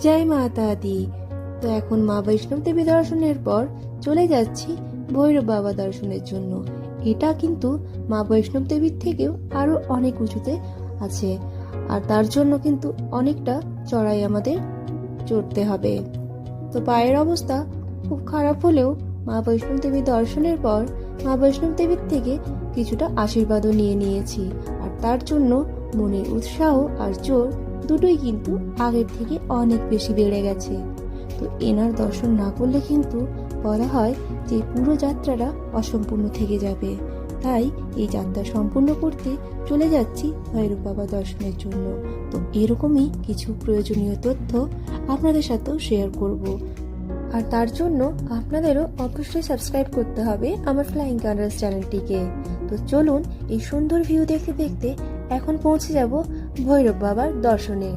জয় মাতা দি। তো এখন মা বৈষ্ণব দেবী দর্শনের পর চলে যাচ্ছি ভৈরব বাবা দর্শনের জন্য। এটা কিন্তু মা বৈষ্ণব দেবীর থেকেও আরো অনেক উঁচুতে আছে, আর তার জন্য কিন্তু অনেকটা চড়াই আমাদের চড়তে হবে। তো পায়ের অবস্থা খুব খারাপ হলেও মা বৈষ্ণব দেবী দর্শনের পর মা বৈষ্ণব দেবীর থেকে কিছুটা আশীর্বাদও নিয়ে নিয়েছি, আর তার জন্য মনের উৎসাহ আর জোর দুটোই কিন্তু আগের থেকে অনেক বেশি বেড়ে গেছে। তো এনার দর্শন না করলে কিন্তু বলা হয় যে পুরো যাত্রাটা অসম্পূর্ণ থেকে যাবে। তাই এই যাত্রা সম্পূর্ণ করতে চলে যাচ্ছি ভৈরব বাবা দর্শনের জন্য। তো এরকমই কিছু প্রয়োজনীয় তথ্য আপনাদের সাথেও শেয়ার করব, আর তার জন্য আপনাদেরও অবশ্যই সাবস্ক্রাইব করতে হবে আমার ফ্লাইং কালার্স চ্যানেলটিকে। তো চলুন এই সুন্দর ভিউ দেখতে দেখতে এখন পৌঁছে যাব ভৈরব বাবার দর্শনে।